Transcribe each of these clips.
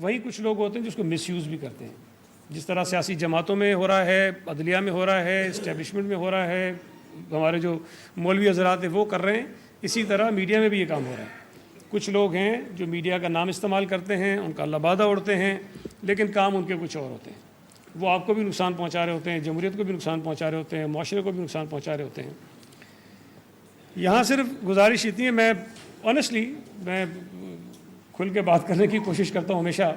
وہی کچھ لوگ ہوتے ہیں جس کو مس یوز بھی کرتے ہیں. جس طرح سیاسی جماعتوں میں ہو رہا ہے, عدلیہ میں ہو رہا ہے, اسٹیبلشمنٹ میں ہو رہا ہے, ہمارے جو مولوی حضرات ہیں وہ کر رہے ہیں, اسی طرح میڈیا میں بھی یہ کام ہو رہا ہے. کچھ لوگ ہیں جو میڈیا کا نام استعمال کرتے ہیں, ان کا لبادہ اڑتے ہیں, لیکن کام ان کے کچھ اور ہوتے ہیں. وہ آپ کو بھی نقصان پہنچا رہے ہوتے ہیں, جمہوریت کو بھی نقصان پہنچا رہے ہوتے ہیں, معاشرے کو بھی نقصان پہنچا رہے ہوتے ہیں. یہاں صرف گزارش اتنی ہے, میں آنیسٹلی میں کھل کے بات کرنے کی کوشش کرتا ہوں ہمیشہ.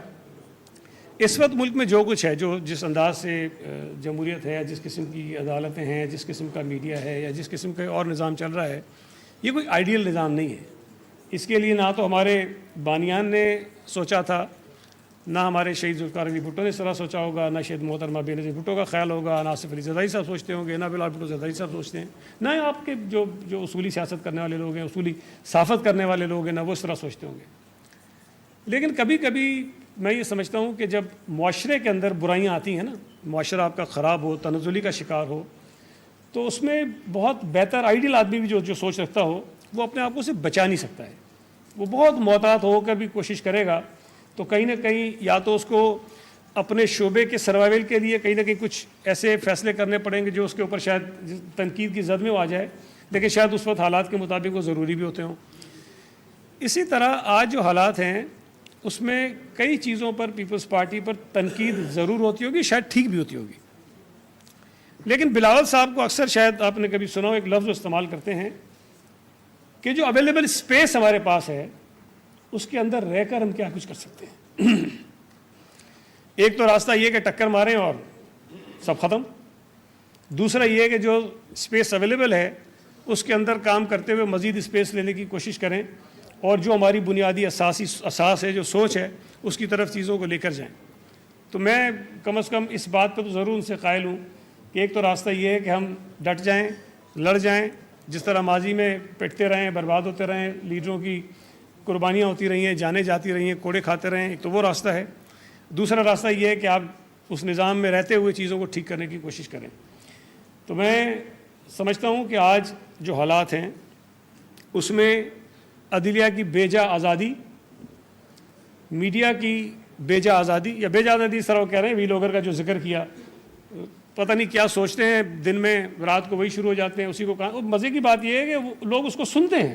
اس وقت ملک میں جو کچھ ہے, جو جس انداز سے جمہوریت ہے, جس قسم کی عدالتیں ہیں, جس قسم کا میڈیا ہے, یا جس قسم کا اور نظام چل رہا ہے, یہ کوئی آئیڈیل نظام نہیں ہے. اس کے لیے نہ تو ہمارے بانیان نے سوچا تھا, نہ ہمارے شہید ذوالفقار علی بھٹو نے اس طرح سوچا ہوگا, نہ شہید محترمہ بے نظیر بھٹو کا خیال ہوگا, نہ آصف علی زرداری صاحب سوچتے ہوں گے, نہ بلال بھٹو زرداری صاحب سوچتے ہیں, نہ آپ کے جو اصولی سیاست کرنے والے لوگ ہیں, اصولی صحافت کرنے والے لوگ ہیں, نہ وہ اس طرح سوچتے ہوں گے. لیکن کبھی کبھی میں یہ سمجھتا ہوں کہ جب معاشرے کے اندر برائیاں آتی ہیں نا, معاشرہ آپ کا خراب ہو, تنزلی کا شکار ہو, تو اس میں بہت بہتر آئیڈیل آدمی بھی جو سوچ رکھتا ہو, وہ اپنے آپ کو اسے بچا نہیں سکتا ہے. وہ بہت محتاط ہو کر بھی کوشش کرے گا, تو کہیں نہ کہیں یا تو اس کو اپنے شعبے کے سروائیول کے لیے کہیں نہ کہیں کچھ ایسے فیصلے کرنے پڑیں گے جو اس کے اوپر شاید تنقید کی زد میں وہ آ جائے, لیکن شاید اس وقت حالات کے مطابق وہ ضروری بھی ہوتے ہوں. اسی طرح آج جو حالات ہیں اس میں کئی چیزوں پر پیپلز پارٹی پر تنقید ضرور ہوتی ہوگی, شاید ٹھیک بھی ہوتی ہوگی. لیکن بلاول صاحب کو اکثر شاید آپ نے کبھی سنا ہو, ایک لفظ استعمال کرتے ہیں کہ جو اویلیبل اسپیس ہمارے پاس ہے اس کے اندر رہ کر ہم کیا کچھ کر سکتے ہیں. ایک تو راستہ یہ کہ ٹکر ماریں اور سب ختم. دوسرا یہ کہ جو اسپیس اویلیبل ہے اس کے اندر کام کرتے ہوئے مزید اسپیس لینے کی کوشش کریں, اور جو ہماری بنیادی اساس ہے, جو سوچ ہے, اس کی طرف چیزوں کو لے کر جائیں. تو میں کم از کم اس بات پہ تو ضرور ان سے قائل ہوں کہ ایک تو راستہ یہ ہے کہ ہم ڈٹ جائیں, لڑ جائیں, جس طرح ماضی میں پٹتے رہیں, برباد ہوتے رہیں, لیڈروں کی قربانیاں ہوتی رہی ہیں, جانیں جاتی رہی ہیں, کوڑے کھاتے رہیں. ایک تو وہ راستہ ہے. دوسرا راستہ یہ ہے کہ آپ اس نظام میں رہتے ہوئے چیزوں کو ٹھیک کرنے کی کوشش کریں. تو میں سمجھتا ہوں کہ آج جو حالات ہیں اس میں عدلیہ کی بیجا آزادی, میڈیا کی بیجا آزادی, یا بیجا آزادی اس طرح وہ کہہ رہے ہیں, وی لوگر کا جو ذکر کیا, پتہ نہیں کیا سوچتے ہیں, دن میں رات کو وہی شروع ہو جاتے ہیں, اسی کو کہا. مزے کی بات یہ ہے کہ وہ لوگ اس کو سنتے ہیں,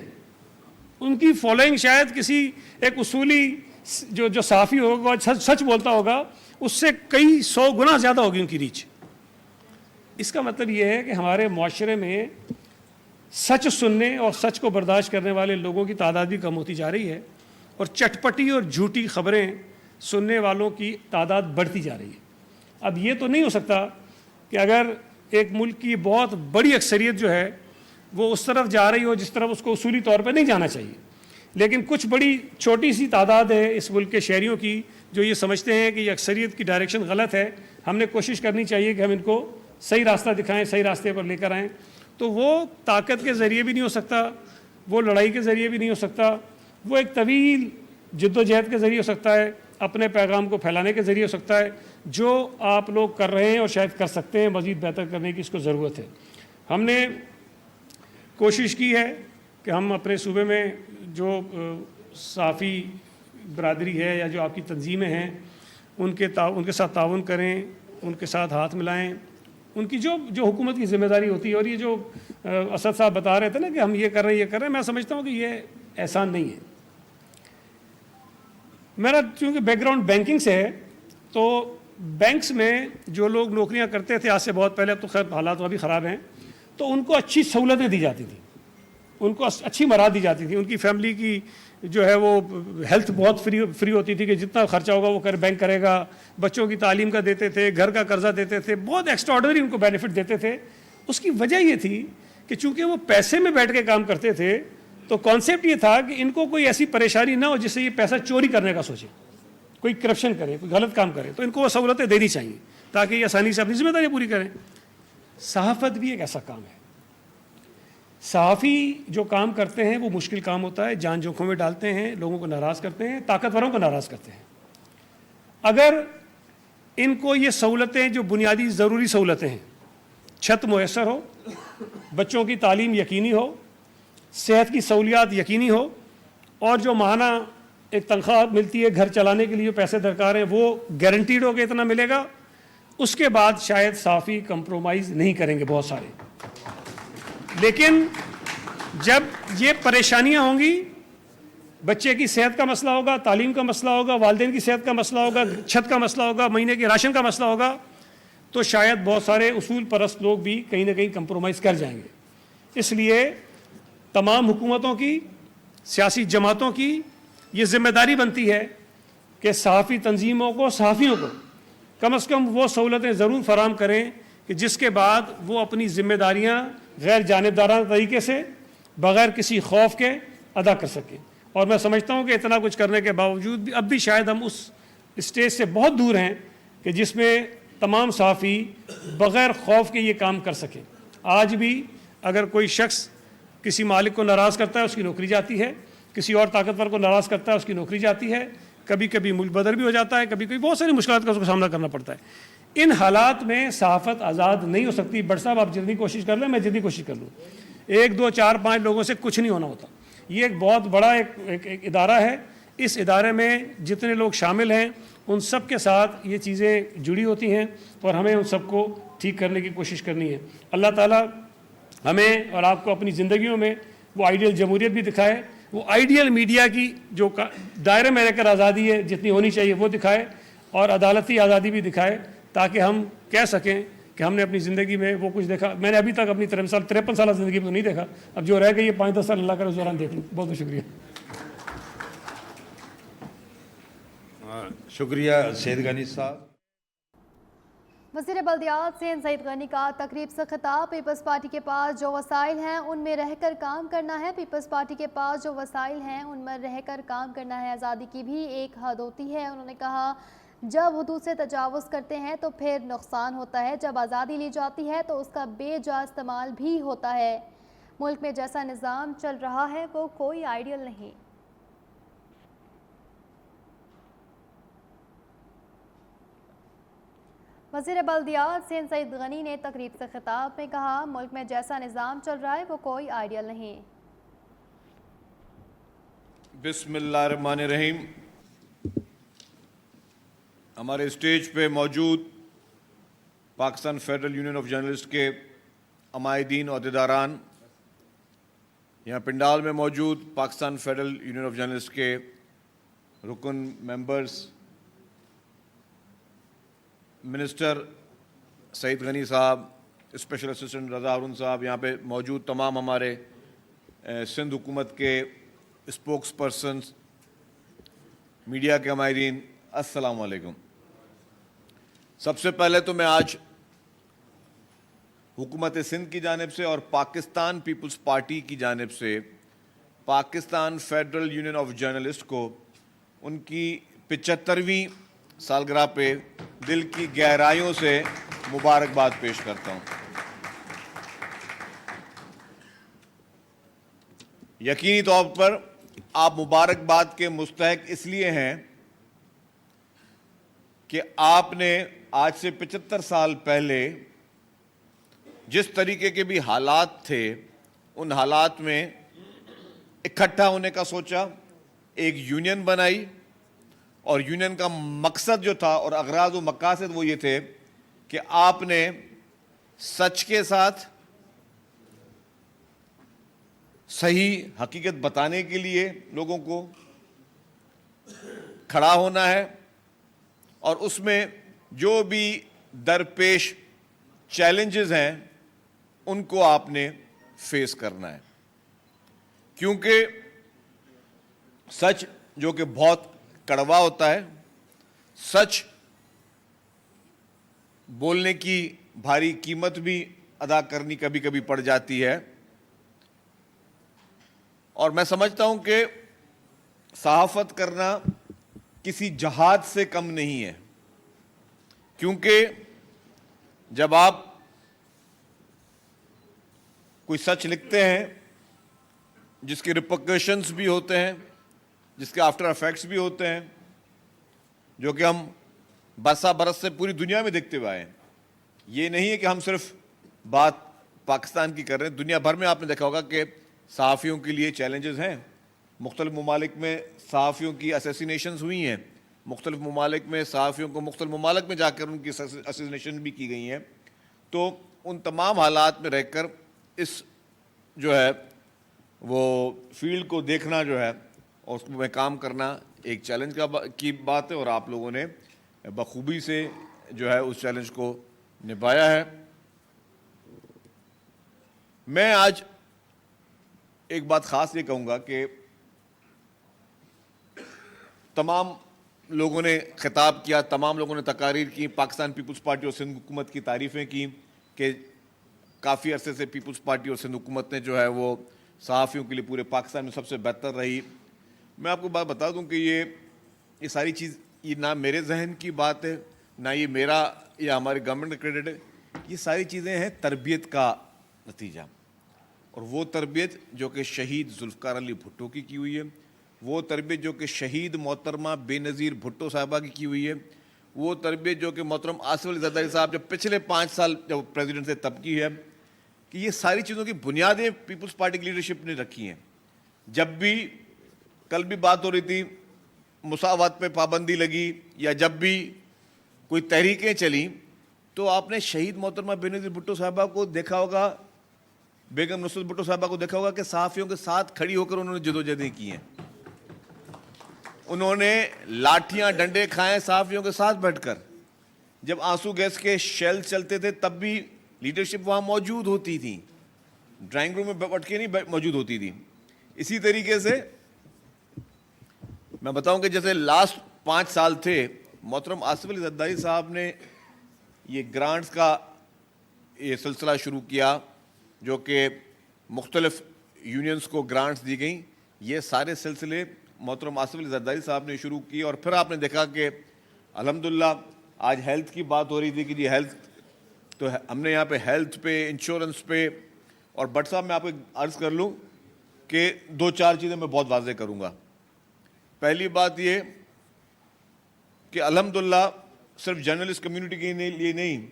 ان کی فالوئنگ شاید کسی ایک اصولی جو صحافی ہوگا, سچ بولتا ہوگا, اس سے کئی 100 گنا زیادہ ہوگی ان کی ریچ. اس کا مطلب یہ ہے کہ ہمارے معاشرے میں سچ سننے اور سچ کو برداشت کرنے والے لوگوں کی تعداد بھی کم ہوتی جا رہی ہے, اور چٹپٹی اور جھوٹی خبریں سننے والوں کی تعداد بڑھتی جا رہی ہے. اب یہ تو نہیں ہو سکتا کہ اگر ایک ملک کی بہت بڑی اکثریت جو ہے وہ اس طرف جا رہی ہو جس طرف اس کو اصولی طور پہ نہیں جانا چاہیے, لیکن کچھ بڑی چھوٹی سی تعداد ہے اس ملک کے شہریوں کی جو یہ سمجھتے ہیں کہ یہ اکثریت کی ڈائریکشن غلط ہے, ہم نے کوشش کرنی چاہیے کہ ہم ان کو صحیح راستہ دکھائیں, صحیح راستے پر لے کر آئیں. تو وہ طاقت کے ذریعے بھی نہیں ہو سکتا, وہ لڑائی کے ذریعے بھی نہیں ہو سکتا, وہ ایک طویل جد و جہد کے ذریعے ہو سکتا ہے, اپنے پیغام کو پھیلانے کے ذریعے ہو سکتا ہے, جو آپ لوگ کر رہے ہیں اور شاید کر سکتے ہیں. مزید بہتر کرنے کی اس کو ضرورت ہے. ہم نے کوشش کی ہے کہ ہم اپنے صوبے میں جو صحافی برادری ہے یا جو آپ کی تنظیمیں ہیں ان کے ساتھ تعاون کریں, ان کے ساتھ ہاتھ ملائیں, ان کی جو حکومت کی ذمہ داری ہوتی ہے. اور یہ جو اسد صاحب بتا رہے تھے نا کہ ہم یہ کر رہے ہیں یہ کر رہے ہیں, میں سمجھتا ہوں کہ یہ احسان نہیں ہے. میرا چونکہ بیک گراؤنڈ بینکنگ سے ہے, تو بینکس میں جو لوگ نوکریاں کرتے تھے آج سے بہت پہلے, اب تو خیر حالات ابھی خراب ہیں, تو ان کو اچھی سہولتیں دی جاتی تھیں, ان کو اچھی مراد دی جاتی تھی. ان کی فیملی کی جو ہے وہ ہیلتھ بہت فری ہوتی تھی کہ جتنا خرچہ ہوگا وہ بینک کرے گا. بچوں کی تعلیم کا دیتے تھے, گھر کا قرضہ دیتے تھے, بہت ایکسٹرا آرڈنری ان کو بینیفٹ دیتے تھے. اس کی وجہ یہ تھی کہ چونکہ وہ پیسے میں بیٹھ کے کام کرتے تھے, تو کانسیپٹ یہ تھا کہ ان کو کوئی ایسی پریشانی نہ ہو جس سے یہ پیسہ چوری کرنے کا سوچے, کوئی کرپشن کرے, کوئی غلط کام کرے. تو ان کو وہ سہولتیں دینی چاہیے تاکہ یہ آسانی سے اپنی ذمہ داریاں پوری کریں. صحافت بھی ایک ایسا کام ہے. صحافی جو کام کرتے ہیں وہ مشکل کام ہوتا ہے, جان جوکھوں میں ڈالتے ہیں, لوگوں کو ناراض کرتے ہیں, طاقتوروں کو ناراض کرتے ہیں. اگر ان کو یہ سہولتیں جو بنیادی ضروری سہولتیں ہیں, چھت میسر ہو, بچوں کی تعلیم یقینی ہو, صحت کی سہولیات یقینی ہو, اور جو ماہانہ ایک تنخواہ ملتی ہے گھر چلانے کے لیے جو پیسے درکار ہیں وہ گارنٹیڈ ہو کے اتنا ملے گا. اس کے بعد شاید صحافی کمپرومائز نہیں کریں گے بہت سارے. لیکن جب یہ پریشانیاں ہوں گی, بچے کی صحت کا مسئلہ ہوگا, تعلیم کا مسئلہ ہوگا, والدین کی صحت کا مسئلہ ہوگا, چھت کا مسئلہ ہوگا, مہینے کے راشن کا مسئلہ ہوگا, تو شاید بہت سارے اصول پرست لوگ بھی کہیں نہ کہیں کمپرومائز کر جائیں گے. اس لیے تمام حکومتوں کی, سیاسی جماعتوں کی یہ ذمہ داری بنتی ہے کہ صحافی تنظیموں کو, صحافیوں کو کم از کم وہ سہولتیں ضرور فراہم کریں کہ جس کے بعد وہ اپنی ذمہ داریاں غیر جانبدارانہ طریقے سے بغیر کسی خوف کے ادا کر سکیں. اور میں سمجھتا ہوں کہ اتنا کچھ کرنے کے باوجود بھی اب بھی شاید ہم اس اسٹیج سے بہت دور ہیں کہ جس میں تمام صحافی بغیر خوف کے یہ کام کر سکیں. آج بھی اگر کوئی شخص کسی مالک کو ناراض کرتا ہے اس کی نوکری جاتی ہے, کسی اور طاقتور کو ناراض کرتا ہے اس کی نوکری جاتی ہے, کبھی کبھی ملک بدر بھی ہو جاتا ہے, کبھی کبھی بہت ساری مشکلات کا اس کو سامنا کرنا پڑتا ہے. ان حالات میں صحافت آزاد نہیں ہو سکتی. بٹ صاحب آپ جتنی کوشش کر لیں, میں جتنی کوشش کر لوں, 1 2 4 5 لوگوں سے کچھ نہیں ہونا ہوتا. یہ ایک بہت بڑا ایک ادارہ ہے. اس ادارے میں جتنے لوگ شامل ہیں ان سب کے ساتھ یہ چیزیں جڑی ہوتی ہیں اور ہمیں ان سب کو ٹھیک کرنے کی کوشش کرنی ہے. اللہ تعالیٰ ہمیں اور آپ کو اپنی زندگیوں میں وہ آئیڈیل جمہوریت بھی دکھائے, وہ آئیڈیل میڈیا کی جو دائرے میں رہ کر آزادی ہے جتنی ہونی چاہیے وہ دکھائے, اور عدالتی آزادی بھی دکھائے, تاکہ ہم کہہ سکیں کہ ہم نے اپنی زندگی میں وہ کچھ دیکھا. میں نے ابھی تک اپنی 53 سالہ زندگی میں نہیں دیکھا, اب جو رہ گئی ہے 5 10 سال اللہ کرے اس دوران دیکھ لوں. بہت بہت شکریہ. شکریہ سید غنی صاحب. وزیر بلدیات سید غنی کا تقریب سے خطاب. پیپلز پارٹی کے پاس جو وسائل ہیں ان میں رہ کر کام کرنا ہے. پیپلز پارٹی کے پاس جو وسائل ہیں ان میں رہ کر کام کرنا ہے. آزادی کی بھی ایک حد ہوتی ہے. انہوں نے کہا جب حدود سے تجاوز کرتے ہیں تو پھر نقصان ہوتا ہے, جب آزادی لی جاتی ہے تو اس کا بے جا استعمال بھی ہوتا ہے. ملک میں جیسا نظام چل رہا ہے وہ کوئی آئیڈیل نہیں. وزیر بلدیات سید غنی نے تقریب سے خطاب میں کہا ملک میں جیسا نظام چل رہا ہے وہ کوئی آئیڈیل نہیں. بسم اللہ الرحمن الرحیم. ہمارے اسٹیج پہ موجود Pakistan federal union of journalist کے عمائدین عہدیداران, یہاں پنڈال میں موجود Pakistan federal union of journalist کے رکن ممبرز, منسٹر سعید غنی صاحب, اسپیشل اسسٹنٹ رضا ہارون صاحب, یہاں پہ موجود تمام ہمارے سندھ حکومت کے اسپوکس پرسنز, میڈیا کے عمائدین, السلام علیکم. سب سے پہلے تو میں آج حکومت سندھ کی جانب سے اور پاکستان پیپلز پارٹی کی جانب سے Pakistan federal union of journalist کو ان کی 75ویں سالگرہ پہ دل کی گہرائیوں سے مبارکباد پیش کرتا ہوں. یقینی طور پر آپ مبارکباد کے مستحق اس لیے ہیں کہ آپ نے آج سے 75 سال پہلے جس طریقے کے بھی حالات تھے ان حالات میں اکٹھا ہونے کا سوچا, ایک یونین بنائی, اور یونین کا مقصد جو تھا اور اغراض و مقاصد وہ یہ تھے کہ آپ نے سچ کے ساتھ صحیح حقیقت بتانے کے لیے لوگوں کو کھڑا ہونا ہے, اور اس میں جو بھی درپیش چیلنجز ہیں ان کو آپ نے فیس کرنا ہے. کیونکہ سچ جو کہ بہت کڑوا ہوتا ہے, سچ بولنے کی بھاری قیمت بھی ادا کرنی کبھی کبھی پڑ جاتی ہے, اور میں سمجھتا ہوں کہ صحافت کرنا کسی جہاد سے کم نہیں ہے. کیونکہ جب آپ کوئی سچ لکھتے ہیں جس کے ریپرکشنز بھی ہوتے ہیں, جس کے آفٹر افیکٹس بھی ہوتے ہیں, جو کہ ہم برسا برس سے پوری دنیا میں دیکھتے ہوئے آئے ہیں. یہ نہیں ہے کہ ہم صرف بات پاکستان کی کر رہے ہیں, دنیا بھر میں آپ نے دیکھا ہوگا کہ صحافیوں کے لیے چیلنجز ہیں. مختلف ممالک میں صحافیوں کی اسیسینیشنز ہوئی ہیں, مختلف ممالک میں صحافیوں کو مختلف ممالک میں جا کر ان کی اسیسینیشن بھی کی گئی ہیں. تو ان تمام حالات میں رہ کر اس جو ہے وہ فیلڈ کو دیکھنا جو ہے اور اس میں کام کرنا ایک چیلنج کی بات ہے, اور آپ لوگوں نے بخوبی سے جو ہے اس چیلنج کو نبھایا ہے. میں آج ایک بات خاص یہ کہوں گا کہ تمام لوگوں نے خطاب کیا, تمام لوگوں نے تقاریر کی, پاکستان پیپلز پارٹی اور سندھ حکومت کی تعریفیں کی کہ کافی عرصے سے پیپلز پارٹی اور سندھ حکومت نے جو ہے وہ صحافیوں کے لیے پورے پاکستان میں سب سے بہتر رہی. میں آپ کو بات بتا دوں کہ یہ ساری چیز یہ نہ میرے ذہن کی بات ہے, نہ یہ میرا یا ہماری گورنمنٹ کا کریڈٹ ہے. یہ ساری چیزیں ہیں تربیت کا نتیجہ, اور وہ تربیت جو کہ شہید ذوالفقار علی بھٹو کی ہوئی ہے, وہ تربیت جو کہ شہید محترمہ بے نظیر بھٹو صاحبہ کی ہوئی ہے, وہ تربیت جو کہ محترم آصف علی زرداری صاحب جب پچھلے 5 سال جب پریزیڈنٹ سے تب کی ہے, کہ یہ ساری چیزوں کی بنیادیں پیپلز پارٹی کی لیڈرشپ نے رکھی ہیں. جب بھی کل بھی بات ہو رہی تھی مساوات پہ پابندی لگی, یا جب بھی کوئی تحریکیں چلیں, تو آپ نے شہید محترمہ بے نظیر بھٹو صاحبہ کو دیکھا ہوگا, بیگم نصرت بھٹو صاحبہ کو دیکھا ہوگا کہ صحافیوں کے ساتھ کھڑی ہو کر انہوں نے جدوجہدیں کی ہیں. انہوں نے لاٹھیاں ڈنڈے کھائے صحافیوں کے ساتھ بیٹھ کر. جب آنسو گیس کے شیل چلتے تھے تب بھی لیڈرشپ وہاں موجود ہوتی تھی, ڈرائنگ روم میں بیٹھ کے نہیں موجود ہوتی تھی. اسی طریقے سے میں بتاؤں کہ جیسے لاسٹ 5 سال تھے, محترم آصف علی زرداری صاحب نے یہ گرانٹس کا یہ سلسلہ شروع کیا جو کہ مختلف یونینز کو گرانٹس دی گئیں. یہ سارے سلسلے محترم آصف علی زرداری صاحب نے شروع کی, اور پھر آپ نے دیکھا کہ الحمدللہ آج ہیلتھ کی بات ہو رہی تھی کہ جی ہیلتھ, تو ہم نے یہاں پہ ہیلتھ پہ, انشورنس پہ, اور بٹ صاحب میں آپ کو عرض کر لوں کہ 2-4 چیزیں میں بہت واضح کروں گا. پہلی بات یہ کہ الحمدللہ صرف جرنلسٹ کمیونٹی کے لیے نہیں,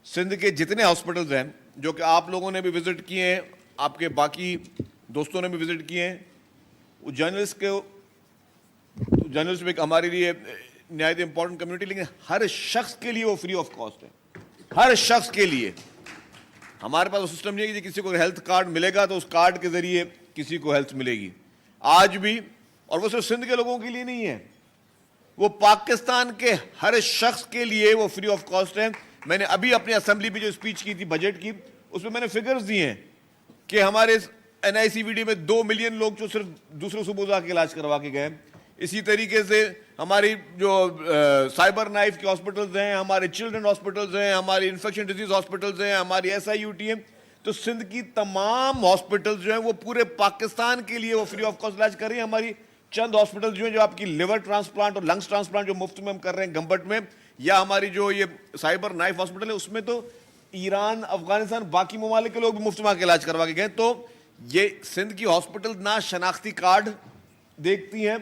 سندھ کے جتنے ہاسپٹلز ہیں جو کہ آپ لوگوں نے بھی وزٹ کیے ہیں, آپ کے باقی دوستوں نے بھی وزٹ کیے ہیں, وہ جرنلسٹ ایک ہمارے لیے نہایت امپورٹنٹ کمیونٹی, لیکن ہر شخص کے لیے وہ فری آف کاسٹ ہے, ہر شخص کے لیے. ہمارے پاس وہ سسٹم نہیں ہے کہ کسی کو ہیلتھ کارڈ ملے گا تو اس کارڈ کے ذریعے کسی کو ہیلتھ ملے گی. آج بھی, اور وہ صرف سندھ کے لوگوں کے لیے نہیں ہے, وہ پاکستان کے ہر شخص کے لیے وہ فری آف کاسٹ ہے. میں نے ابھی اپنی اسمبلی پہ جو اسپیچ کی تھی بجٹ کی, اس میں نے فگرز دی ہیں کہ ہمارے NICVD میں 2 ملین لوگ جو صرف دوسرے صوبوں سے آ کے علاج کروا کے گئے. اسی طریقے سے ہماری جو سائبر نائف کے ہاسپٹلز ہیں, ہمارے چلڈرن ہاسپٹلز ہیں, ہماری انفیکشن ڈیزیز ہاسپٹلز ہیں, ہماری SIUT ہیں. تو سندھ کی تمام ہاسپٹلز جو ہیں وہ پورے پاکستان کے لیے وہ فری آف کاسٹ علاج کر رہی ہیں. ہماری چند ہاسپٹل جو ہیں جو آپ کی لیور ٹرانسپلانٹ اور لنگس ٹرانسپلانٹ جو مفت میں ہم کر رہے ہیں گمبٹ میں, یا ہماری جو یہ سائبر نائف ہاسپٹل ہے اس میں تو ایران, افغانستان, باقی ممالک کے لوگ بھی مفت میں کے علاج کروا کے گئے. تو یہ سندھ کی ہاسپٹل نہ شناختی کارڈ دیکھتی ہیں,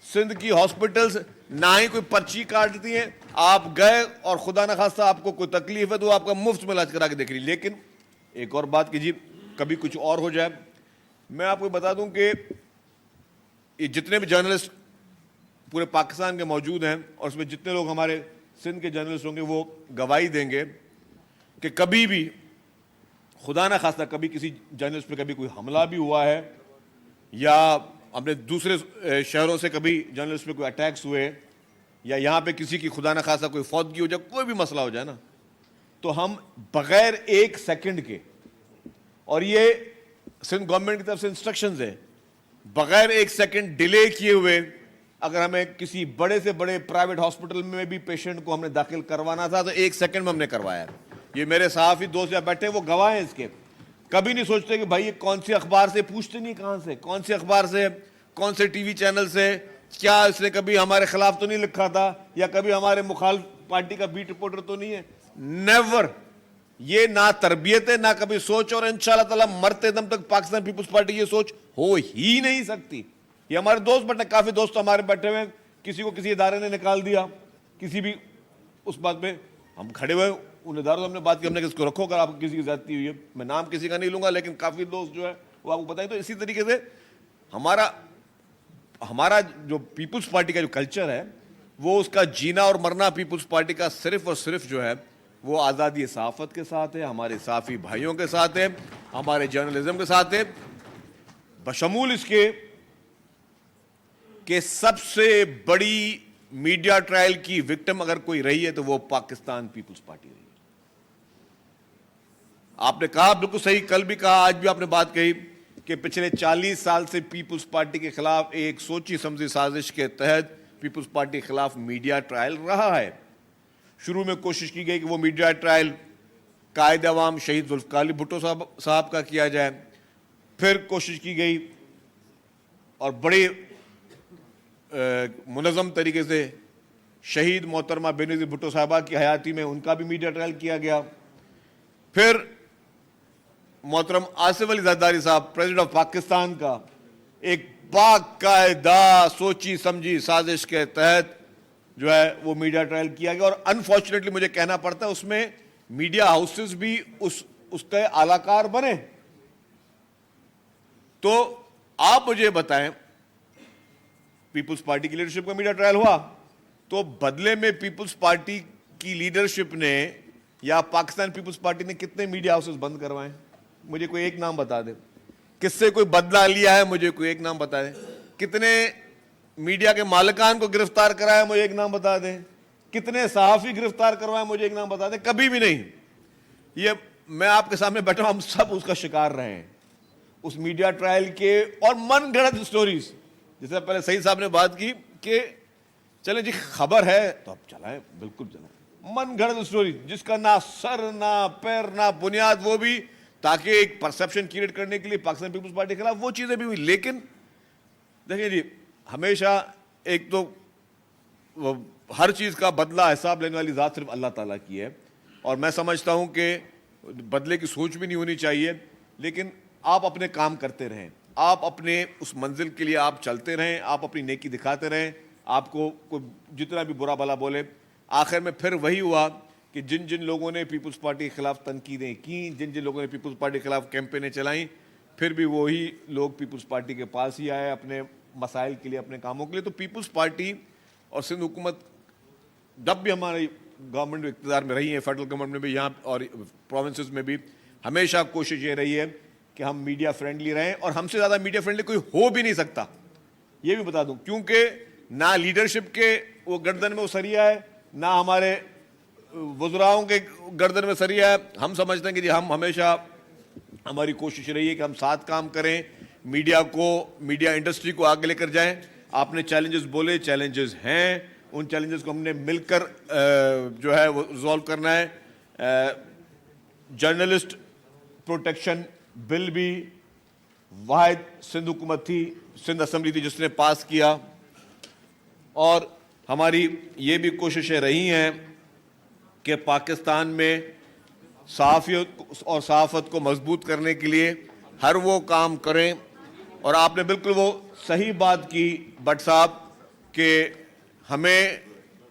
سندھ کی ہاسپٹلز نہ ہی کوئی پرچی کاٹتی ہیں. آپ گئے اور خدا نہ خواستہ آپ کو کوئی تکلیف ہے تو آپ کا مفت میں علاج کرا کے دیکھ رہی. لیکن ایک اور بات کیجیے, کبھی کچھ اور ہو جائے, میں آپ کو بتا دوں کہ یہ جتنے بھی جرنلسٹ پورے پاکستان کے موجود ہیں, اور اس میں جتنے لوگ ہمارے سندھ کے جرنلسٹ ہوں گے, وہ گواہی دیں گے کہ کبھی بھی خدا نہ خواستہ کبھی کسی جرنلسٹ پہ کبھی کوئی حملہ بھی ہوا ہے, یا اپنے دوسرے شہروں سے کبھی جرنلسٹ پہ کوئی اٹیکس ہوئے, یا یہاں پہ کسی کی خدا نہ خواستہ کوئی فوتگی ہو جائے, کوئی بھی مسئلہ ہو جائے نا, تو ہم بغیر 1 سیکنڈ کے, اور یہ سندھ گورنمنٹ کی طرف سے انسٹرکشنز ہیں, بغیر 1 سیکنڈ ڈیلے کیے ہوئے اگر ہمیں کسی بڑے سے بڑے پرائیویٹ ہاسپٹل میں بھی پیشنٹ کو ہم نے داخل کروانا تھا تو 1 سیکنڈ میں ہم نے کروایا. یہ میرے صحافی دوست یہاں بیٹھے وہ گواہ ہیں اس کے. کبھی نہیں سوچتے کہ بھائی یہ کون سی اخبار سے, پوچھتے نہیں کہاں سے, کون سی اخبار سے, کون سے ٹی وی چینل سے, کیا اس نے کبھی ہمارے خلاف تو نہیں لکھا تھا, یا کبھی ہمارے مخالف پارٹی کا بیٹ رپورٹر تو نہیں ہے. نیور. یہ نہ تربیت ہے نہ کبھی سوچ, اور انشاءاللہ تعالی مرتے دم تک پاکستان پیپلز پارٹی یہ سوچ ہو ہی نہیں سکتی. یہ ہمارے دوست بیٹھے, کافی دوست ہمارے بیٹھے ہوئے, کسی کو کسی ادارے نے نکال دیا, کسی بھی اس بات پہ ہم کھڑے ہوئے, ان اداروں سے ہم نے بات کی, ہم نے کس کو رکھو اگر آپ کسی کی زیادتی ہوئی ہے. میں نام کسی کا نہیں لوں گا لیکن کافی دوست جو ہے وہ آپ کو بتائیں. تو اسی طریقے سے ہمارا ہمارا جو پیپلز پارٹی کا جو کلچر ہے وہ اس کا جینا اور مرنا پیپلز پارٹی کا صرف اور صرف جو ہے وہ آزادی صحافت کے ساتھ ہے, ہمارے صحافی بھائیوں کے ساتھ ہے, ہمارے جرنلزم کے ساتھ ہے, بشمول اس کے کہ سب سے بڑی میڈیا ٹرائل کی وکٹم اگر کوئی رہی ہے تو وہ پاکستان پیپلز پارٹی رہی ہے. آپ نے کہا بالکل صحیح, کل بھی کہا, آج بھی آپ نے بات کہی کہ پچھلے 40 سال سے پیپلز پارٹی کے خلاف ایک سوچی سمجھی سازش کے تحت پیپلز پارٹی کے خلاف میڈیا ٹرائل رہا ہے. شروع میں کوشش کی گئی کہ وہ میڈیا ٹرائل قائد عوام شہید ذوالفقار علی بھٹو صاحب کا کیا جائے, پھر کوشش کی گئی اور بڑے منظم طریقے سے شہید محترمہ بینظیر بھٹو صاحبہ کی حیاتی میں ان کا بھی میڈیا ٹرائل کیا گیا, پھر محترم آصف علی زرداری صاحب پریزیڈنٹ آف پاکستان کا ایک باقاعدہ سوچی سمجھی سازش کے تحت جو ہے وہ میڈیا ٹرائل کیا گیا, اور انفارچونیٹلی مجھے کہنا پڑتا ہے اس میں میڈیا ہاؤسز بھی اس کے اعلی کار بنے. تو آپ مجھے بتائیں, پیپلز پارٹی کی لیڈرشپ کا میڈیا ٹرائل ہوا تو بدلے میں پیپلز پارٹی کی لیڈرشپ نے یا پاکستان پیپلز پارٹی نے کتنے میڈیا ہاؤسز بند کروائے؟ مجھے کوئی ایک نام بتا دے. کس سے کوئی بدلہ لیا ہے؟ مجھے کوئی ایک نام بتا دیں. کتنے میڈیا کے مالکان کو گرفتار کرایا؟ مجھے ایک نام بتا دیں. کتنے صحافی گرفتار کروائے؟ مجھے ایک نام بتا دیں. کبھی بھی نہیں. یہ میں آپ کے سامنے بیٹھا ہوں, ہم سب اس کا شکار رہے ہیں, اس میڈیا ٹرائل کے, اور من گھڑت سٹوریز. جیسے پہلے سعید صاحب نے بات کی کہ چلیں جی خبر ہے تو اب چلائیں, بالکل چلائیں. من گھڑت سٹوری جس کا نہ سر نہ پیر نہ بنیاد, وہ بھی تاکہ ایک پرسپشن کریٹ کرنے کے لیے پاکستان پیپلز پارٹی کے خلاف وہ چیزیں بھی ہوئی. لیکن دیکھیں جی, ہمیشہ ایک تو ہر چیز کا بدلہ حساب لینے والی ذات صرف اللہ تعالیٰ کی ہے, اور میں سمجھتا ہوں کہ بدلے کی سوچ بھی نہیں ہونی چاہیے. لیکن آپ اپنے کام کرتے رہیں, آپ اپنے اس منزل کے لیے آپ چلتے رہیں, آپ اپنی نیکی دکھاتے رہیں. آپ کو کوئی جتنا بھی برا بھلا بولے, آخر میں پھر وہی ہوا کہ جن جن لوگوں نے پیپلز پارٹی کے خلاف تنقیدیں کیں, جن جن لوگوں نے پیپلز پارٹی کے خلاف کیمپینیں چلائیں, پھر بھی وہی لوگ پیپلز پارٹی کے پاس ہی آئے اپنے مسائل کے لیے, اپنے کاموں کے لیے. تو پیپلز پارٹی اور سندھ حکومت جب بھی ہماری گورنمنٹ اقتدار میں رہی ہے, فیڈرل گورنمنٹ میں بھی, یہاں اور پروونسز میں بھی, ہمیشہ کوشش یہ رہی ہے کہ ہم میڈیا فرینڈلی رہیں, اور ہم سے زیادہ میڈیا فرینڈلی کوئی ہو بھی نہیں سکتا, یہ بھی بتا دوں. کیونکہ نہ لیڈرشپ کے وہ گردن میں وہ سریا ہے, نہ ہمارے وزراؤں کے گردن میں سریا ہے. ہم سمجھتے ہیں کہ جی ہم ہمیشہ, ہماری کوشش رہی ہے کہ ہم ساتھ کام کریں, میڈیا کو, میڈیا انڈسٹری کو آگے لے کر جائیں. آپ نے چیلنجز بولے, چیلنجز ہیں, ان چیلنجز کو ہم نے مل کر جو ہے وہ ریزالو کرنا ہے. جرنلسٹ پروٹیکشن بل بھی واحد سندھ حکومت تھی, سندھ اسمبلی تھی جس نے پاس کیا, اور ہماری یہ بھی کوششیں رہی ہیں کہ پاکستان میں صحافیت اور صحافت کو مضبوط کرنے کے لیے ہر وہ کام کریں. اور آپ نے بالکل وہ صحیح بات کی بٹ صاحب کہ ہمیں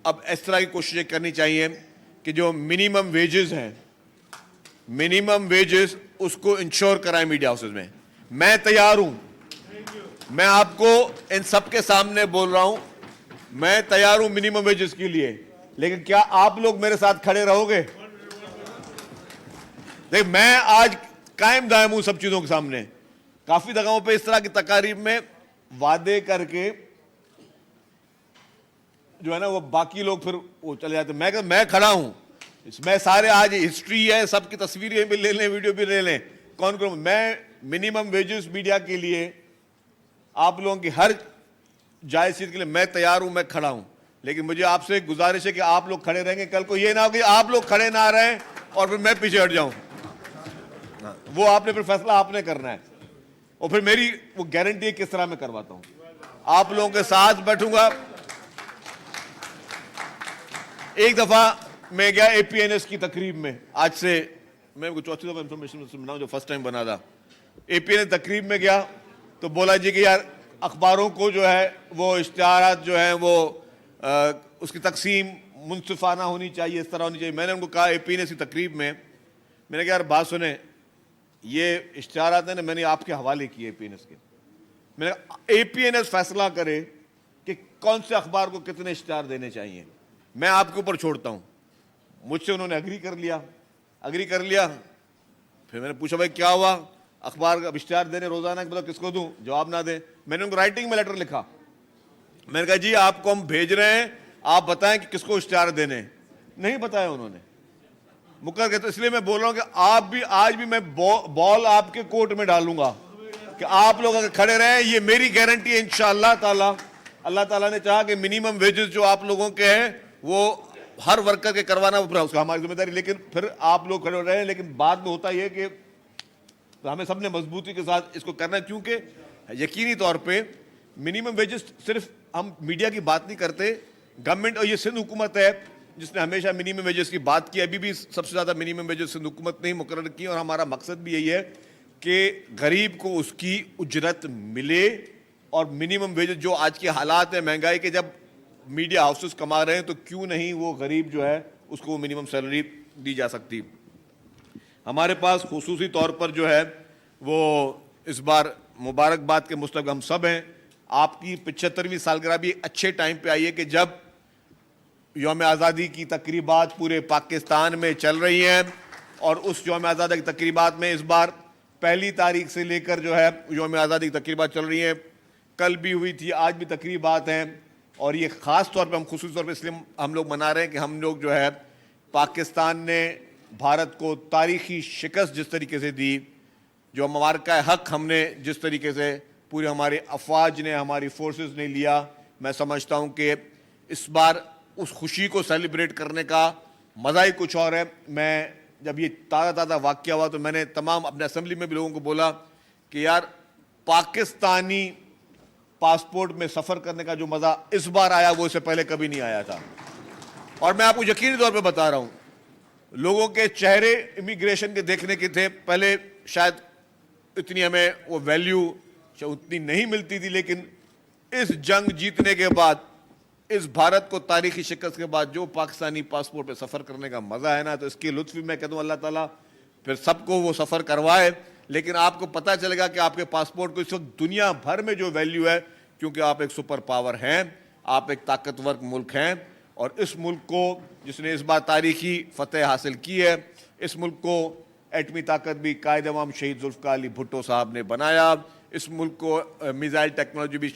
اب اس طرح کی کوششیں کرنی چاہیے کہ جو منیمم ویجز ہیں, منیمم ویجز اس کو انشور کرائیں میڈیا ہاؤسز میں. میں تیار ہوں, میں آپ کو ان سب کے سامنے بول رہا ہوں, میں تیار ہوں منیمم ویجز کے لیے, لیکن کیا آپ لوگ میرے ساتھ کھڑے رہو گے؟ دیکھ, میں آج قائم دائم ہوں سب چیزوں کے سامنے. کافی جگہوں پہ اس طرح کی تقاریب میں وعدے کر کے جو ہے نا وہ باقی لوگ پھر وہ چلے جاتے. میں کھڑا ہوں, میں سارے, آج ہسٹری ہے, سب کی تصویریں بھی لے لیں, ویڈیو بھی لے لیں, کون میں منیمم ویجز میڈیا کے لیے, آپ لوگوں کی ہر جائز چیز کے لیے میں تیار ہوں, میں کھڑا ہوں. لیکن مجھے آپ سے ایک گزارش ہے کہ آپ لوگ کھڑے رہیں گے. کل کو یہ نہ ہو کہ آپ لوگ کھڑے نہ رہیں اور پھر میں پیچھے ہٹ جاؤں. وہ آپ نے پھر فیصلہ آپ نے کرنا ہے, اور پھر میری وہ گارنٹی ہے کس طرح میں کرواتا ہوں. آپ لوگوں کے ساتھ بیٹھوں گا. ایک دفعہ میں گیا اے پی این ایس کی تقریب میں, آج سے میں چوتھی دفعہ انفارمیشن بناؤں, جو فرسٹ ٹائم بنا تھا. اے پی این ایس تقریب میں گیا تو بولا جی کہ یار اخباروں کو جو ہے وہ اشتہارات جو ہیں وہ اس کی تقسیم منصفانہ ہونی چاہیے, اس طرح ہونی چاہیے. میں نے ان کو کہا اے پی این ایس کی تقریب میں نے کہا یار بات سنیں, یہ اشتہارات ہیں نا میں نے آپ کے حوالے کیے اے پی این ایس کے, میں APNS فیصلہ کرے کہ کون سے اخبار کو کتنے اشتہار دینے چاہیے، میں آپ کے اوپر چھوڑتا ہوں. مجھ سے انہوں نے اگری کر لیا. پھر میں نے پوچھا بھائی کیا ہوا، اخبار کا اشتہار دینے روزانہ کے کس کو دوں، جواب نہ دیں. میں نے ان کو رائٹنگ میں لیٹر لکھا، میں نے کہا جی آپ کو ہم بھیج رہے ہیں، آپ بتائیں کہ کس کو اشتہار دینے. نہیں بتایا انہوں نے، مقرر کہتے. اس لیے میں بول رہا ہوں کہ آپ بھی آج بھی میں بال آپ کے کورٹ میں ڈالوں گا کہ آپ لوگ اگر کھڑے رہیں. یہ میری گارنٹی ہے انشاءاللہ تعالی. اللہ تعالیٰ نے چاہا کہ منیمم ویجز جو آپ لوگوں کے ہیں وہ ہر ورکر کے کروانا اس کا ہماری ذمہ داری، لیکن پھر آپ لوگ کھڑے رہے ہیں. لیکن بعد میں ہوتا یہ کہ ہمیں سب نے مضبوطی کے ساتھ اس کو کرنا ہے، کیونکہ یقینی طور پہ منیمم ویجز صرف ہم میڈیا کی بات نہیں کرتے، گورنمنٹ اور یہ سندھ حکومت ہے جس نے ہمیشہ منیمم ویجز کی بات کی. ابھی بھی سب سے زیادہ منیمم ویجز سندھ حکومت نے ہی مقرر کی، اور ہمارا مقصد بھی یہی ہے کہ غریب کو اس کی اجرت ملے. اور منیمم ویجز جو آج کے حالات ہیں مہنگائی کے، جب میڈیا ہاؤسز کما رہے ہیں تو کیوں نہیں وہ غریب جو ہے اس کو منیمم سیلری دی جا سکتی. ہمارے پاس خصوصی طور پر جو ہے وہ اس بار مبارکباد کے مستحق ہم سب ہیں. آپ کی 75ویں سالگرہ بھی اچھے ٹائم پہ آئی ہے کہ جب یوم آزادی کی تقریبات پورے پاکستان میں چل رہی ہیں، اور اس یوم آزادی کی تقریبات میں اس بار 1 تاریخ سے لے کر جو ہے یوم آزادی کی تقریبات چل رہی ہیں. کل بھی ہوئی تھی، آج بھی تقریبات ہیں. اور یہ خاص طور پہ ہم خصوصی طور پہ اس لیے ہم لوگ منا رہے ہیں کہ ہم لوگ جو ہے پاکستان نے بھارت کو تاریخی شکست جس طریقے سے دی، جو ممارکہ حق ہم نے جس طریقے سے پورے ہمارے افواج نے، ہماری فورسز نے لیا، میں سمجھتا ہوں کہ اس بار اس خوشی کو سیلیبریٹ کرنے کا مزہ ہی کچھ اور ہے. میں جب یہ تازہ واقعہ ہوا تو میں نے تمام اپنے اسمبلی میں بھی لوگوں کو بولا کہ یار پاکستانی پاسپورٹ میں سفر کرنے کا جو مزہ اس بار آیا وہ اس سے پہلے کبھی نہیں آیا تھا. اور میں آپ کو یقینی طور پہ بتا رہا ہوں، لوگوں کے چہرے امیگریشن کے دیکھنے کے تھے. پہلے شاید اتنی ہمیں وہ ویلیو اتنی نہیں ملتی تھی، لیکن اس جنگ جیتنے کے بعد، اس بھارت کو تاریخی شکست کے بعد جو پاکستانی پاسپورٹ پہ سفر کرنے کا مزہ ہے نا، تو اس کی لطف بھی میں کہتا ہوں اللہ تعالیٰ پھر سب کو وہ سفر کروائے. لیکن آپ کو پتہ چلے گا کہ آپ کے پاسپورٹ کو اس وقت دنیا بھر میں جو ویلیو ہے، کیونکہ آپ ایک سپر پاور ہیں، آپ ایک طاقتور ملک ہیں. اور اس ملک کو جس نے اس بار تاریخی فتح حاصل کی ہے، اس ملک کو ایٹمی طاقت بھی قائد امام شہید ذوالفقار علی بھٹو صاحب نے بنایا. اس ملک کو میزائل ٹیکنالوجی بھی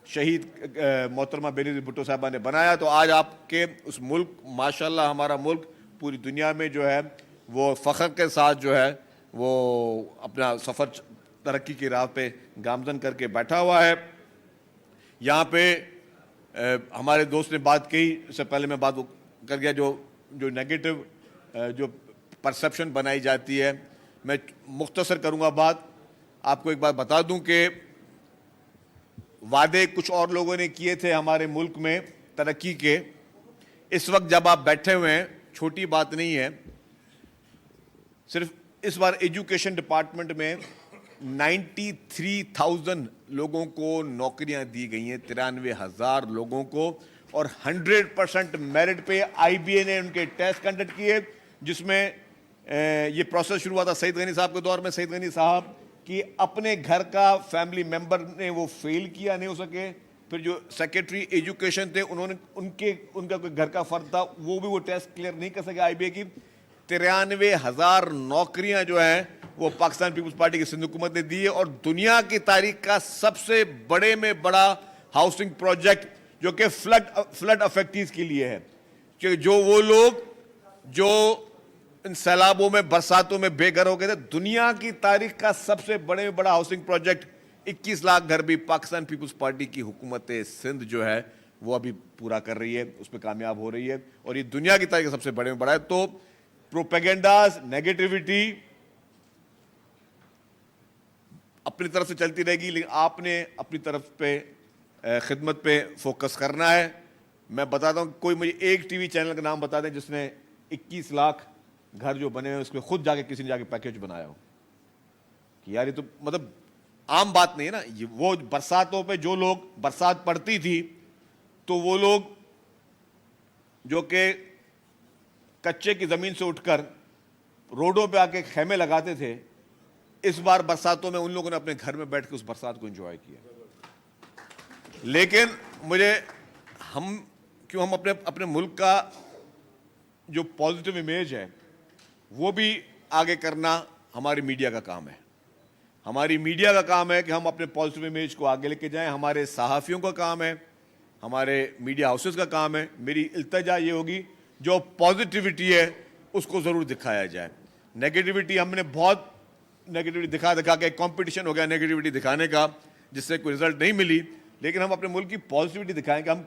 شہید محترمہ بینظیر بھٹو صاحبہ نے بنایا. تو آج آپ کے اس ملک، ماشاءاللہ ہمارا ملک پوری دنیا میں جو ہے وہ فخر کے ساتھ جو ہے وہ اپنا سفر ترقی کی راہ پہ گامزن کر کے بیٹھا ہوا ہے. یہاں پہ ہمارے دوست نے بات کہی، اس سے پہلے میں بات کر گیا، جو نیگیٹو جو پرسیپشن بنائی جاتی ہے، میں مختصر کروں گا بات. آپ کو ایک بات بتا دوں کہ وعدے کچھ اور لوگوں نے کیے تھے ہمارے ملک میں ترقی کے. اس وقت جب آپ بیٹھے ہوئے ہیں، چھوٹی بات نہیں ہے، صرف اس بار ایجوکیشن ڈپارٹمنٹ میں 93,000 لوگوں کو نوکریاں دی گئی ہیں، 93,000 لوگوں کو. اور 100% میرٹ پہ IBA نے ان کے ٹیسٹ کنڈکٹ کیے، جس میں یہ پروسیس شروع ہوا تھا سعید غنی صاحب کے دور میں. سعید غنی صاحب کہ اپنے گھر کا فیملی ممبر نے وہ فیل کیا، نہیں ہو سکے. پھر جو سیکرٹری ایجوکیشن تھے انہوں نے ان کا کوئی گھر کا فرد تھا، وہ بھی وہ ٹیسٹ کلیئر نہیں کر سکے IBA کی. 93,000 نوکریاں جو ہیں وہ پاکستان پیپلز پارٹی کی سندھ حکومت نے دی ہے. اور دنیا کی تاریخ کا سب سے بڑے میں بڑا ہاؤسنگ پروجیکٹ جو کہ فلڈ افیکٹیز کے لیے ہے، کہ جو وہ لوگ جو ان سیلابوں میں، برساتوں میں بے گھر ہو گئے تھے، دنیا کی تاریخ کا سب سے بڑے میں بڑا ہاؤسنگ پروجیکٹ 21 لاکھ گھر بھی پاکستان پیپلز پارٹی کی حکومت سندھ جو ہے وہ ابھی پورا کر رہی ہے، اس پہ کامیاب ہو رہی ہے. اور یہ دنیا کی تاریخ کا سب سے بڑے میں بڑا ہے. تو پروپیگنڈاز، نیگیٹیوٹی اپنی طرف سے چلتی رہے گی، لیکن آپ نے اپنی طرف پہ خدمت پہ فوکس کرنا ہے. میں بتاتا ہوں، کوئی مجھے ایک ٹی وی چینل کا نام بتا دیں جس نے 21 لاکھ گھر جو بنے ہیں اس میں خود جا کے کسی نے جا کے پیکیج بنایا ہو. کہ یار یہ تو مطلب عام بات نہیں ہے نا. یہ وہ برساتوں پہ جو لوگ، برسات پڑتی تھی تو وہ لوگ جو کہ کچے کی زمین سے اٹھ کر روڈوں پہ آ کے خیمے لگاتے تھے، اس بار برساتوں میں ان لوگوں نے اپنے گھر میں بیٹھ کے اس برسات کو انجوائے کیا. لیکن مجھے ہم اپنے ملک کا جو پازیٹیو امیج ہے وہ بھی آگے کرنا ہماری میڈیا کا کام ہے. ہماری میڈیا کا کام ہے کہ ہم اپنے پازیٹیو امیج کو آگے لے کے جائیں. ہمارے صحافیوں کا کام ہے, ہمارے میڈیا ہاؤسز کا کام ہے. میری التجا یہ ہوگی جو پازیٹیوٹی ہے اس کو ضرور دکھایا جائے. نیگیٹیوٹی ہم نے بہت نیگیٹیوٹی دکھا کے کمپٹیشن ہو گیا نیگیٹیوٹی دکھانے کا, جس سے کوئی رزلٹ نہیں ملی. لیکن ہم اپنے ملک کی پازیٹیوٹی دکھائیں کہ ہم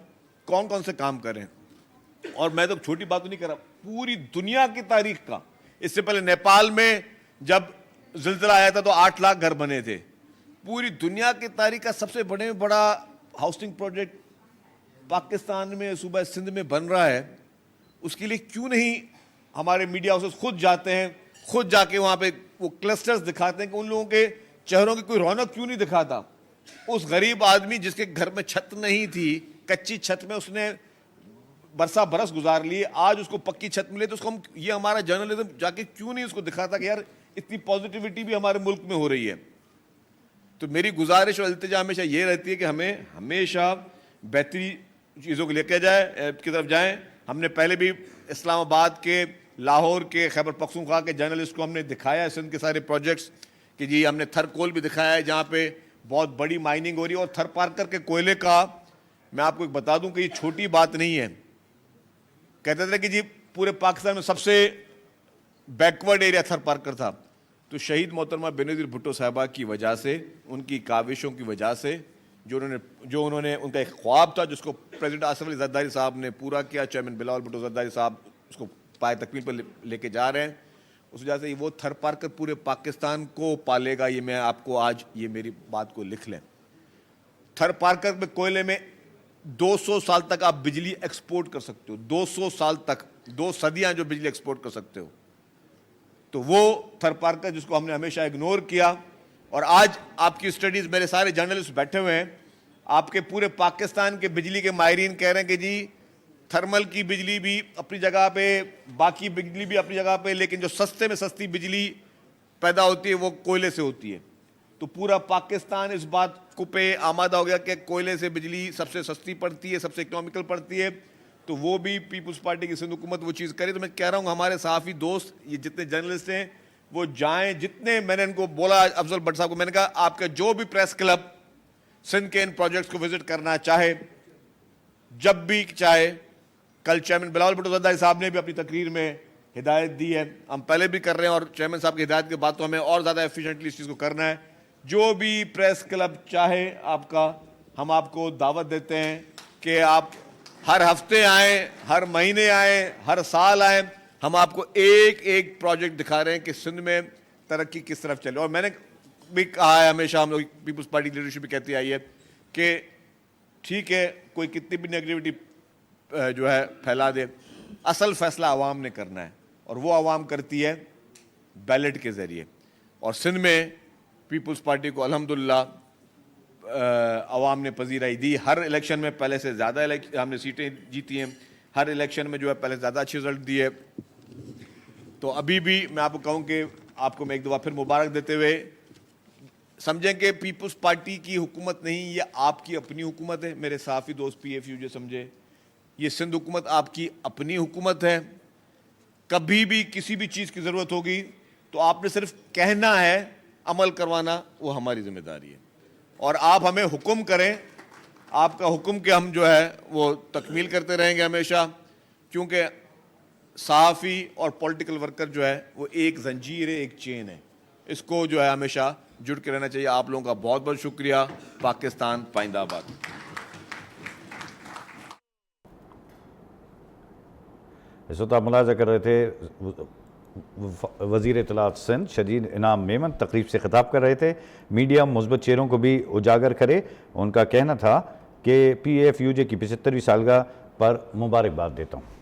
کون کون سے کام کر رہے ہیں. اور میں تو چھوٹی بات نہیں کر رہا, پوری دنیا کی تاریخ کا. اس سے پہلے نیپال میں جب زلزلہ آیا تھا تو 8 لاکھ گھر بنے تھے. پوری دنیا کی تاریخ کا سب سے بڑا ہاؤسنگ پروجیکٹ پاکستان میں صوبہ سندھ میں بن رہا ہے. اس کے لیے کیوں نہیں ہمارے میڈیا ہاؤسز خود جاتے ہیں, خود جا کے وہاں پہ وہ کلسٹرز دکھاتے ہیں کہ ان لوگوں کے چہروں کی کوئی رونق کیوں نہیں دکھاتا. اس غریب آدمی جس کے گھر میں چھت نہیں تھی, کچی چھت میں اس نے برس گزار لی, آج اس کو پکی چھت ملے, تو اس کو یہ ہمارا جرنلزم جا کے کیوں نہیں اس کو دکھاتا کہ یار اتنی پازیٹیوٹی بھی ہمارے ملک میں ہو رہی ہے. تو میری گزارش اور التجا ہمیشہ یہ رہتی ہے کہ ہمیں ہمیشہ بہتری چیزوں کو لے کے کی طرف جائیں. ہم نے پہلے بھی اسلام آباد کے, لاہور کے, خیبر پختونخوا کے جرنلسٹ کو ہم نے دکھایا سندھ کے سارے پروجیکٹس کہ جی ہم نے تھر کول بھی دکھایا ہے جہاں پہ بہت بڑی مائننگ ہو رہی ہے. اور تھر پارکر کے کوئلے کا میں آپ کو ایک بتا دوں کہ یہ چھوٹی بات نہیں ہے. کہتے تھے کہ جی پورے پاکستان میں سب سے بیکورڈ ایریا تھر پارکر تھا. تو شہید محترمہ بینظیر بھٹو صاحبہ کی وجہ سے, ان کی کاوشوں کی وجہ سے, جو انہوں نے ان کا ایک خواب تھا جس کو پریزیڈنٹ آصف علی زرداری صاحب نے پورا کیا, چیئرمین بلاول بھٹو زرداری صاحب اس کو پائے تکمیل پر لے کے جا رہے ہیں. اس وجہ سے وہ تھر پارکر پورے پاکستان کو پالے گا. یہ میں آپ کو آج یہ میری بات کو لکھ لیں. تھر پارکر میں کوئلے میں 200 سال تک آپ بجلی ایکسپورٹ کر سکتے ہو. 200 سال تک, 2 صدیاں جو بجلی ایکسپورٹ کر سکتے ہو. تو وہ تھر پارکر جس کو ہم نے ہمیشہ اگنور کیا. اور آج آپ کی اسٹڈیز, میرے سارے جرنلسٹ بیٹھے ہوئے ہیں, آپ کے پورے پاکستان کے بجلی کے ماہرین کہہ رہے ہیں کہ جی تھرمل کی بجلی بھی اپنی جگہ پہ, باقی بجلی بھی اپنی جگہ پہ, لیکن جو سستے میں سستی بجلی پیدا ہوتی ہے وہ کوئلے سے ہوتی ہے. تو پورا پاکستان اس بات کو پہ آمادہ ہو گیا کہ کوئلے سے بجلی سب سے سستی پڑتی ہے, سب سے اکنامیکل پڑتی ہے. تو وہ بھی پیپلز پارٹی کی سندھ حکومت وہ چیز کرے. تو میں کہہ رہا ہوں ہمارے صحافی دوست, یہ جتنے جرنلسٹ ہیں وہ جائیں, جتنے میں نے ان کو بولا, افضل بٹ صاحب کو میں نے کہا آپ کا جو بھی پریس کلب سندھ کے ان پروجیکٹس کو وزٹ کرنا چاہے, جب بھی چاہے. کل چیئرمین بلاول بھٹو زرداری صاحب نے بھی اپنی تقریر میں ہدایت دی ہے, ہم پہلے بھی کر رہے ہیں, اور چیئرمین صاحب کی ہدایت کے بعد تو ہمیں اور زیادہ ایفیشینٹلی اس چیز کو کرنا ہے. جو بھی پریس کلب چاہے آپ کا, ہم آپ کو دعوت دیتے ہیں کہ آپ ہر ہفتے آئیں, ہر مہینے آئیں, ہر سال آئیں. ہم آپ کو ایک ایک پروجیکٹ دکھا رہے ہیں کہ سندھ میں ترقی کس طرف چلے. اور میں نے بھی کہا ہے ہمیشہ, ہم لوگ پیپلز پارٹی لیڈرشپ بھی کہتی آئی ہے کہ ٹھیک ہے کوئی کتنی بھی نیگیٹیوٹی جو ہے پھیلا دے, اصل فیصلہ عوام نے کرنا ہے, اور وہ عوام کرتی ہے بیلٹ کے ذریعے. اور سندھ میں پیپلز پارٹی کو الحمدللہ عوام نے پذیرائی دی. ہر الیکشن میں پہلے سے زیادہ ہم نے سیٹیں جیتی ہیں, ہر الیکشن میں جو ہے پہلے زیادہ اچھی رزلٹ دی ہے. تو ابھی بھی میں آپ کو کہوں کہ آپ کو میں ایک دفعہ پھر مبارک دیتے ہوئے سمجھیں کہ پیپلز پارٹی کی حکومت نہیں, یہ آپ کی اپنی حکومت ہے. میرے صحافی دوست پی ایف یو جو سمجھے, یہ سندھ حکومت آپ کی اپنی حکومت ہے. کبھی بھی کسی بھی چیز کی ضرورت ہوگی تو آپ نے صرف کہنا ہے, عمل کروانا وہ ہماری ذمہ داری ہے. اور آپ ہمیں حکم کریں, آپ کا حکم کہ ہم جو ہے وہ تکمیل کرتے رہیں گے ہمیشہ. کیونکہ صحافی اور پولیٹیکل ورکر جو ہے وہ ایک زنجیر ہے, ایک چین ہے. اس کو جو ہے ہمیشہ جڑ کے رہنا چاہیے. آپ لوگوں کا بہت بہت شکریہ. پاکستان پائندہ آباد. اس وقت آپ ملاحظہ کر رہے تھے وزیر اطلاعات سندھ شدید انعام میمن تقریب سے خطاب کر رہے تھے. میڈیا مثبت چہروں کو بھی اجاگر کرے. ان کا کہنا تھا کہ PAFUJ کی 75ویں سالگرہ پر مبارکباد دیتا ہوں.